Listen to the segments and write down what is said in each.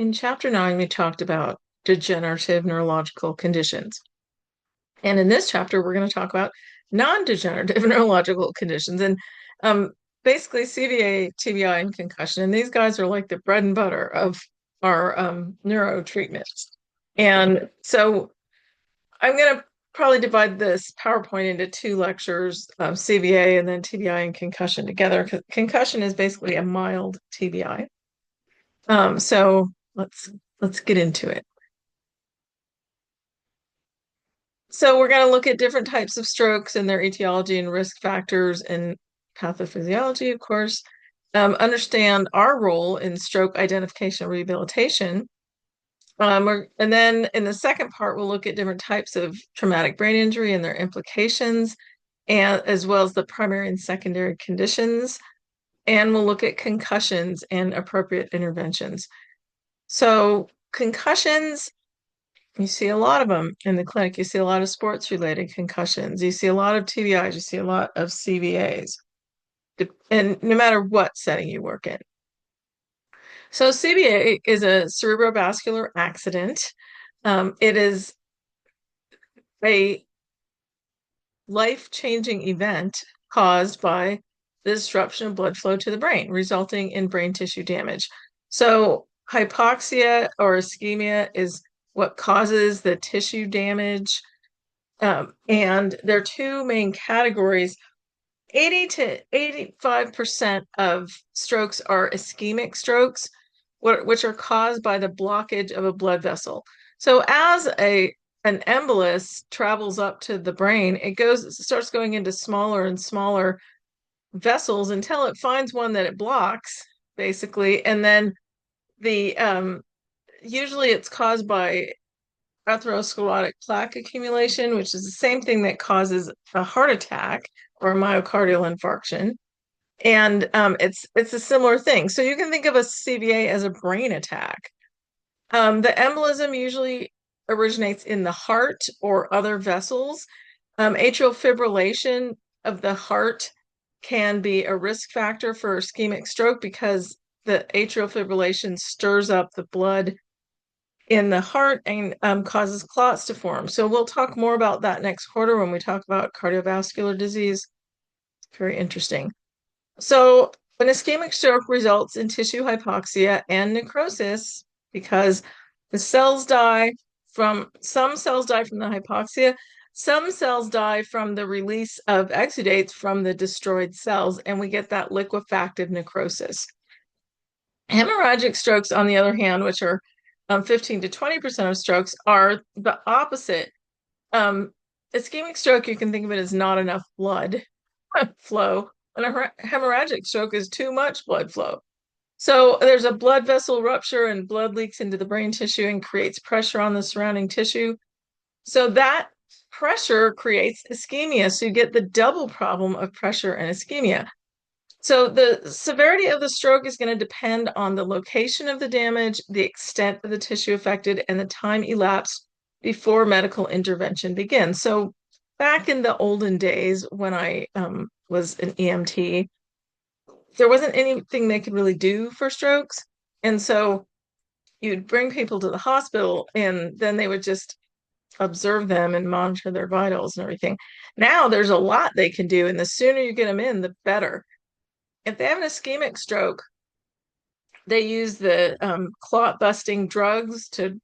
In chapter 9, we talked about degenerative neurological conditions. And in this chapter, we're going to talk about non-degenerative neurological conditions. And um, basically, CVA, TBI, and concussion. And these guys are like the bread and butter of our neuro treatments. And so I'm going to probably divide this PowerPoint into two lectures, CVA and then TBI and concussion together. Concussion is basically a mild TBI. So let's get into it. So we're going to look at different types of strokes and their etiology and risk factors and pathophysiology, of course. Understand our role in stroke identification and rehabilitation. And then in the second part, we'll look at different types of traumatic brain injury and their implications, and as well as the primary and secondary conditions. And we'll look at concussions and appropriate interventions. So concussions, you see a lot of them in the clinic. You see a lot of sports-related concussions. You see a lot of TBIs. You see a lot of CVAs, and no matter what setting you work in. So CVA is a cerebrovascular accident. It is a life-changing event caused by the disruption of blood flow to the brain, resulting in brain tissue damage. So hypoxia or ischemia is what causes the tissue damage. And there are two main categories. 80 to 85% of strokes are ischemic strokes, which are caused by the blockage of a blood vessel. So as an embolus travels up to the brain, it starts going into smaller and smaller vessels until it finds one that it blocks, basically. And then the usually it's caused by atherosclerotic plaque accumulation, which is the same thing that causes a heart attack or a myocardial infarction. And it's a similar thing. So you can think of a CVA as a brain attack. The embolism usually originates in the heart or other vessels. Atrial fibrillation of the heart can be a risk factor for ischemic stroke because the atrial fibrillation stirs up the blood in the heart and causes clots to form. So we'll talk more about that next quarter when we talk about cardiovascular disease. Very interesting. So an ischemic stroke results in tissue hypoxia and necrosis because some cells die from the hypoxia, some cells die from the release of exudates from the destroyed cells, and we get that liquefactive necrosis. Hemorrhagic strokes, on the other hand, which are 15 to 20% of strokes, are the opposite. Ischemic stroke, you can think of it as not enough blood flow, and a hemorrhagic stroke is too much blood flow. So there's a blood vessel rupture and blood leaks into the brain tissue and creates pressure on the surrounding tissue. So that pressure creates ischemia. So you get the double problem of pressure and ischemia. So the severity of the stroke is going to depend on the location of the damage, the extent of the tissue affected, and the time elapsed before medical intervention begins. So back in the olden days when I was an EMT, there wasn't anything they could really do for strokes. And so you'd bring people to the hospital and then they would just observe them and monitor their vitals and everything. Now there's a lot they can do, and the sooner you get them in, the better. If they have an ischemic stroke, they use the clot busting drugs to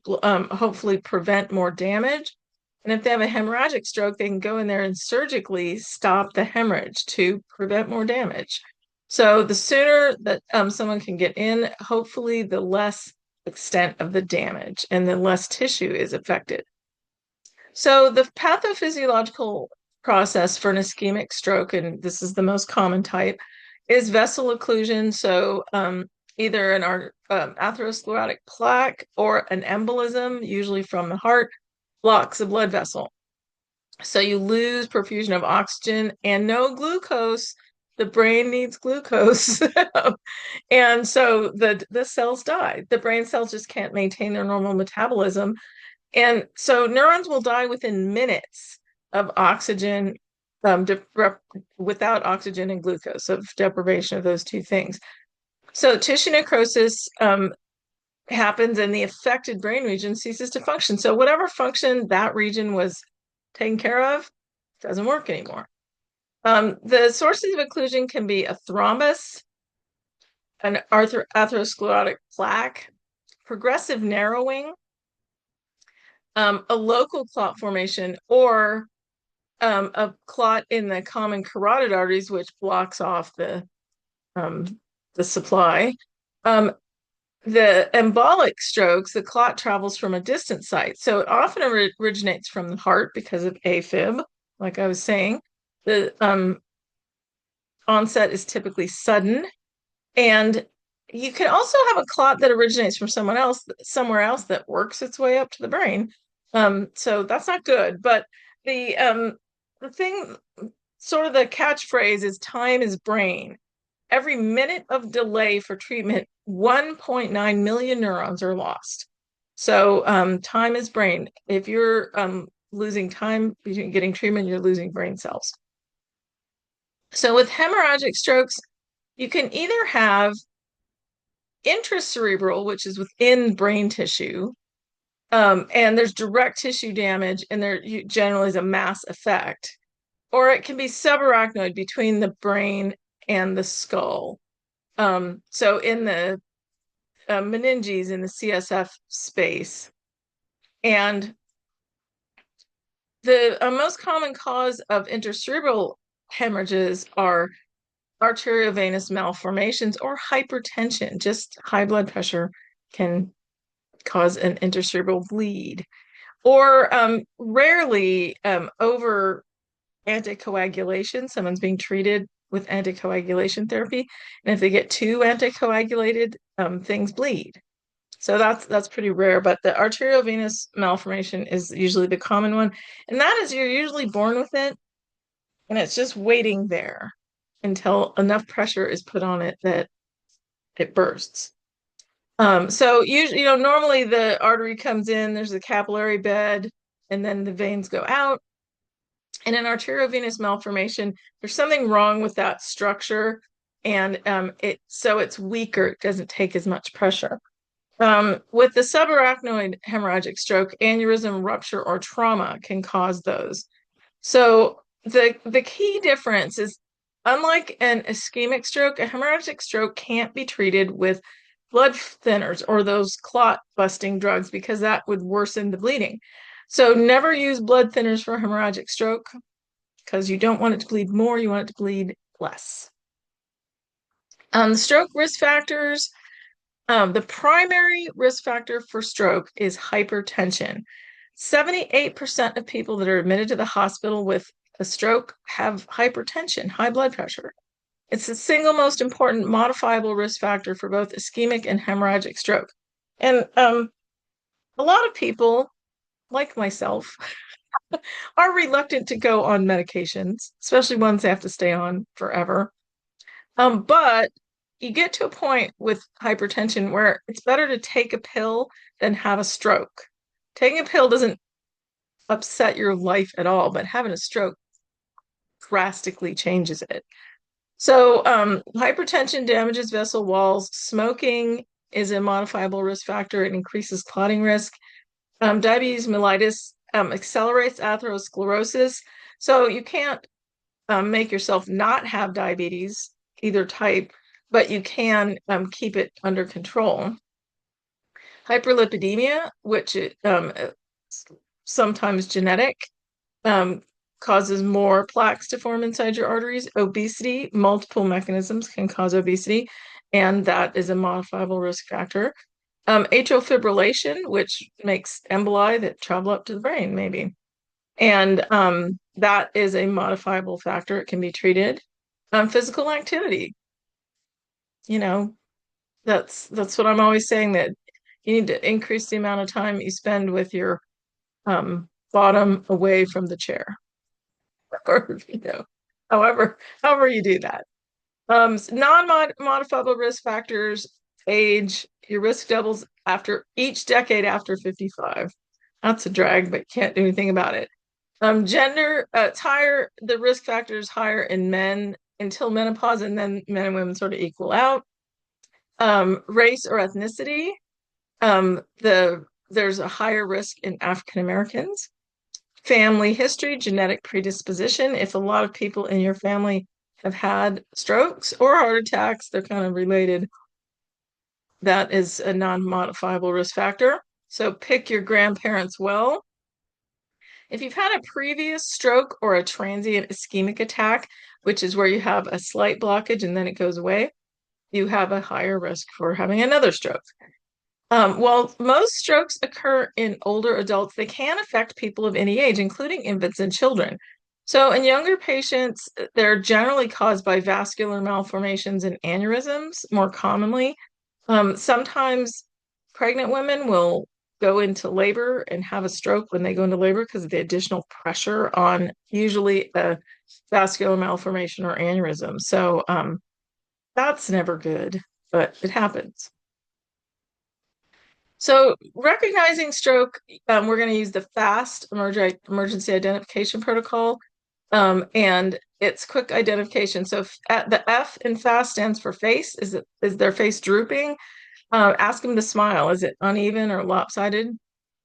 hopefully prevent more damage. And if they have a hemorrhagic stroke, they can go in there and surgically stop the hemorrhage to prevent more damage. So the sooner that someone can get in, hopefully the less extent of the damage and the less tissue is affected. So the pathophysiological process for an ischemic stroke, and this is the most common type, is vessel occlusion. So either an atherosclerotic plaque or an embolism, usually from the heart, blocks a blood vessel. So you lose perfusion of oxygen and no glucose. The brain needs glucose. And so the cells die. The brain cells just can't maintain their normal metabolism. And so neurons will die within minutes of oxygen, without oxygen and glucose, of deprivation of those two things. So tissue necrosis happens and the affected brain region ceases to function. So whatever function that region was taken care of doesn't work anymore. The sources of occlusion can be a thrombus, an atherosclerotic plaque, progressive narrowing, a local clot formation, or a clot in the common carotid arteries, which blocks off um, the supply. Um, the embolic strokes, the clot travels from a distant site. So it often originates from the heart because of AFib, like I was saying. The onset is typically sudden. And you can also have a clot that originates from somewhere else that works its way up to the brain. So that's not good. But the thing, sort of the catchphrase is time is brain. Every minute of delay for treatment, 1.9 million neurons are lost. So time is brain. If you're losing time between getting treatment, you're losing brain cells. So with hemorrhagic strokes, you can either have intracerebral, which is within brain tissue, and there's direct tissue damage, and there generally is a mass effect, or it can be subarachnoid between the brain and the skull. So in the meninges in the CSF space. And the most common cause of intracerebral hemorrhages are arteriovenous malformations or hypertension. Just high blood pressure can cause an intracerebral bleed, or rarely over anticoagulation. Someone's being treated with anticoagulation therapy, and if they get too anticoagulated, things bleed. So that's pretty rare, but the arteriovenous malformation is usually the common one, and that is you're usually born with it, and it's just waiting there until enough pressure is put on it that it bursts. So usually, normally the artery comes in, there's a capillary bed, and then the veins go out. And an arteriovenous malformation, there's something wrong with that structure, and it's weaker. It doesn't take as much pressure. With the subarachnoid hemorrhagic stroke, aneurysm, rupture, or trauma can cause those. So the key difference is, unlike an ischemic stroke, a hemorrhagic stroke can't be treated with blood thinners or those clot busting drugs because that would worsen the bleeding. So never use blood thinners for hemorrhagic stroke because you don't want it to bleed more, you want it to bleed less. Stroke risk factors. The primary risk factor for stroke is hypertension. 78% of people that are admitted to the hospital with a stroke have hypertension, high blood pressure. It's the single most important modifiable risk factor for both ischemic and hemorrhagic stroke. And a lot of people, like myself, are reluctant to go on medications, especially ones they have to stay on forever. But you get to a point with hypertension where it's better to take a pill than have a stroke. Taking a pill doesn't upset your life at all, but having a stroke drastically changes it. So, hypertension damages vessel walls. Smoking is a modifiable risk factor. It increases clotting risk. Diabetes mellitus accelerates atherosclerosis. So you can't make yourself not have diabetes, either type, but you can keep it under control. Hyperlipidemia, which sometimes genetic, causes more plaques to form inside your arteries. Obesity, multiple mechanisms can cause obesity, and that is a modifiable risk factor. Atrial fibrillation, which makes emboli that travel up to the brain, maybe. And that is a modifiable factor. It can be treated. Physical activity, you know, that's what I'm always saying, that you need to increase the amount of time you spend with your bottom away from the chair, or however you do that. Non-modifiable risk factors: age, your risk doubles after each decade after 55. That's a drag, but can't do anything about it. Gender, it's higher, the risk factor is higher in men until menopause, and then men and women sort of equal out. Race or ethnicity. There's a higher risk in African Americans. Family history, genetic predisposition. If a lot of people in your family have had strokes or heart attacks, they're kind of related. That is a non-modifiable risk factor. So pick your grandparents well. If you've had a previous stroke or a transient ischemic attack, which is where you have a slight blockage and then it goes away, you have a higher risk for having another stroke. While most strokes occur in older adults, they can affect people of any age, including infants and children. So, in younger patients, they're generally caused by vascular malformations and aneurysms more commonly. Sometimes pregnant women will go into labor and have a stroke when they go into labor because of the additional pressure on usually a vascular malformation or aneurysm. So, that's never good, but it happens. So recognizing stroke, we're going to use the FAST emergency identification protocol, and it's quick identification. So at the F in FAST stands for face. Is their face drooping? Ask them to smile. Is it uneven or lopsided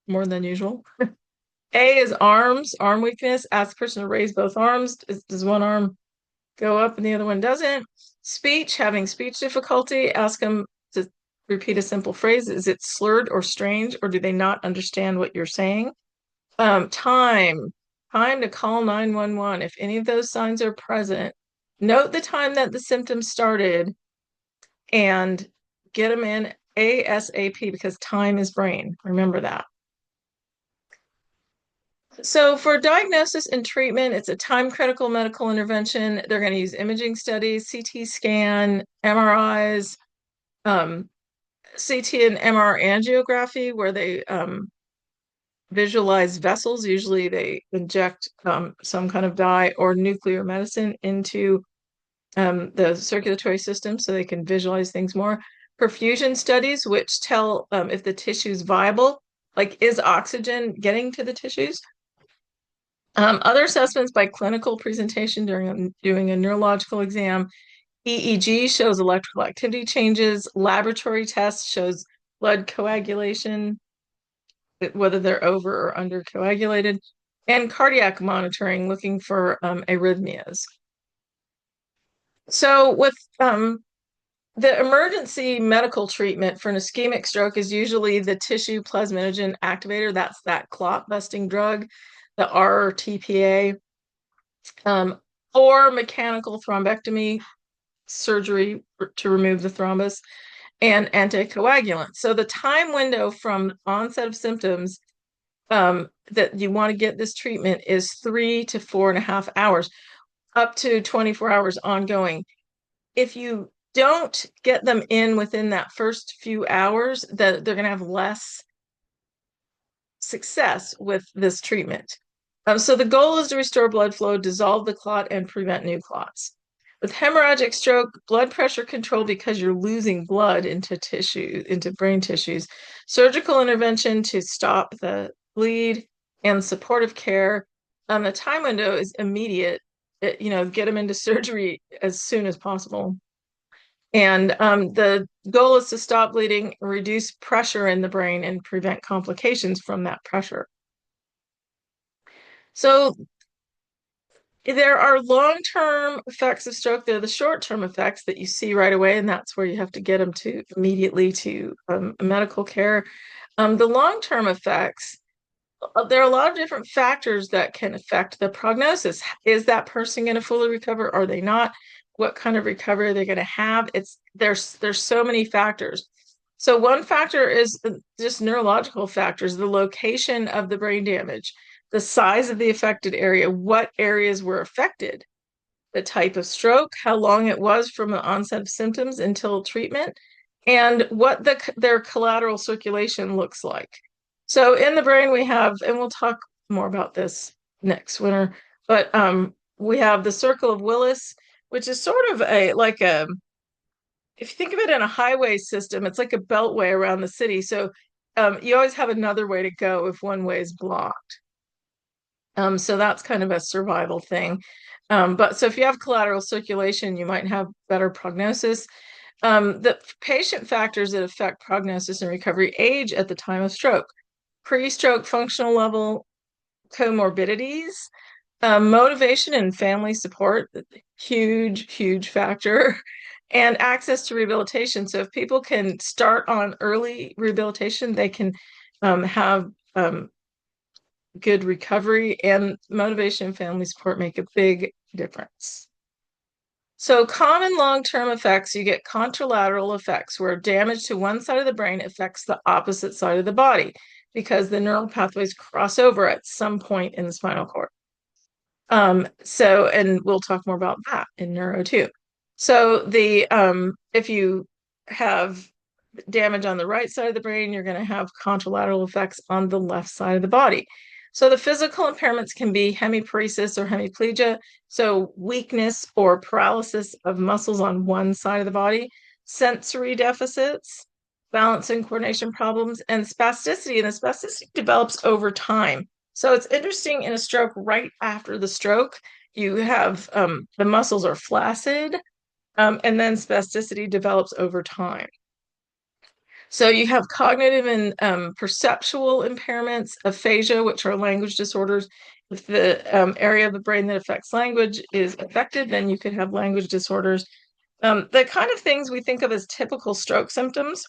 more than usual? A is arms, arm weakness. Ask the person to raise both arms. Does one arm go up and the other one doesn't? Speech, having speech difficulty. Ask them to repeat a simple phrase. Is it slurred or strange, or do they not understand what you're saying? Time, time to call 911. If any of those signs are present, note the time that the symptoms started and get them in ASAP because time is brain. Remember that. So for diagnosis and treatment, it's a time-critical medical intervention. They're going to use imaging studies, CT scan, MRIs, CT and MR angiography, where they visualize vessels. Usually they inject some kind of dye or nuclear medicine into the circulatory system so they can visualize things more. Perfusion studies, which tell if the tissue is viable, like is oxygen getting to the tissues? Other assessments by clinical presentation during doing a neurological exam. EEG shows electrical activity changes. Laboratory tests shows blood coagulation, whether they're over or under coagulated, and cardiac monitoring looking for arrhythmias. So with the emergency medical treatment for an ischemic stroke is usually the tissue plasminogen activator. That's that clot busting drug, the RTPA, or mechanical thrombectomy surgery to remove the thrombus, and anticoagulant. So the time window from onset of symptoms that you want to get this treatment is 3 to 4.5 hours, up to 24 hours ongoing. If you don't get them in within that first few hours, that they're going to have less success with this treatment. So the goal is to restore blood flow, dissolve the clot, and prevent new clots. With hemorrhagic stroke, blood pressure control because you're losing blood into tissue, into brain tissues, surgical intervention to stop the bleed, and supportive care. The time window is immediate. Get them into surgery as soon as possible. And the goal is to stop bleeding, reduce pressure in the brain, and prevent complications from that pressure. So there are long-term effects of stroke. They're the short-term effects that you see right away, and that's where you have to get them to immediately to medical care. The long-term effects, there are a lot of different factors that can affect the prognosis. Is that person going to fully recover? Are they not? What kind of recovery are they going to have? There's so many factors. So one factor is just neurological factors, the location of the brain damage, the size of the affected area, what areas were affected, the type of stroke, how long it was from the onset of symptoms until treatment, and what their collateral circulation looks like. So in the brain we have, and we'll talk more about this next winter, but we have the circle of Willis, which is sort of if you think of it in a highway system, it's like a beltway around the city. So you always have another way to go if one way is blocked. So that's kind of a survival thing. But so if you have collateral circulation, you might have better prognosis. The patient factors that affect prognosis and recovery age at the time of stroke, pre-stroke functional level comorbidities, motivation and family support, huge, huge factor, and access to rehabilitation. So if people can start on early rehabilitation, they can have good recovery, and motivation and family support make a big difference. So common long-term effects, you get contralateral effects where damage to one side of the brain affects the opposite side of the body because the neural pathways cross over at some point in the spinal cord. And we'll talk more about that in neuro too. So if you have damage on the right side of the brain, you're going to have contralateral effects on the left side of the body. So the physical impairments can be hemiparesis or hemiplegia, so weakness or paralysis of muscles on one side of the body, sensory deficits, balance and coordination problems, and spasticity. And the spasticity develops over time. So it's interesting in a stroke, right after the stroke, you have the muscles are flaccid, and then spasticity develops over time. So you have cognitive and perceptual impairments, aphasia, which are language disorders. If the area of the brain that affects language is affected, then you could have language disorders. The kind of things we think of as typical stroke symptoms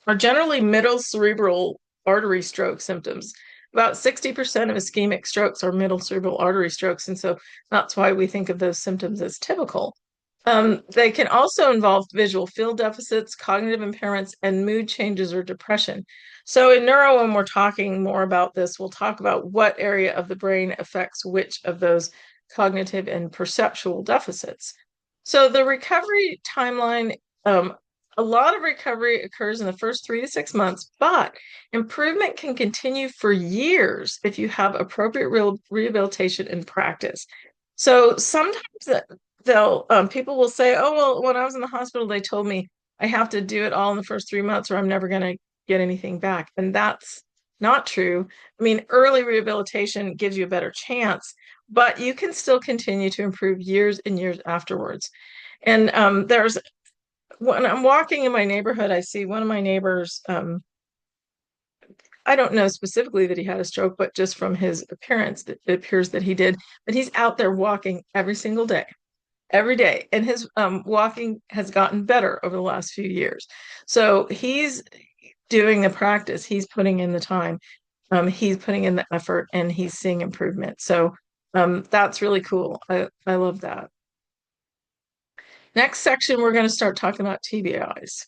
are generally middle cerebral artery stroke symptoms. About 60% of ischemic strokes are middle cerebral artery strokes, and so that's why we think of those symptoms as typical. They can also involve visual field deficits, cognitive impairments, and mood changes or depression. So in neuro, when we're talking more about this, we'll talk about what area of the brain affects which of those cognitive and perceptual deficits. So the recovery timeline, a lot of recovery occurs in the first 3 to 6 months, but improvement can continue for years if you have appropriate rehabilitation and practice. So sometimes they'll people will say, "Oh, well, when I was in the hospital, they told me I have to do it all in the first 3 months, or I'm never going to get anything back." And that's not true. I mean, early rehabilitation gives you a better chance, but you can still continue to improve years and years afterwards. And there's when I'm walking in my neighborhood, I see one of my neighbors. I don't know specifically that he had a stroke, but just from his appearance, it appears that he did. But he's out there walking every day, and his walking has gotten better over the last few years. So he's doing the practice, he's putting in the time, he's putting in the effort, and he's seeing improvement. So that's really cool. I love that. Next section, we're going to start talking about TBIs.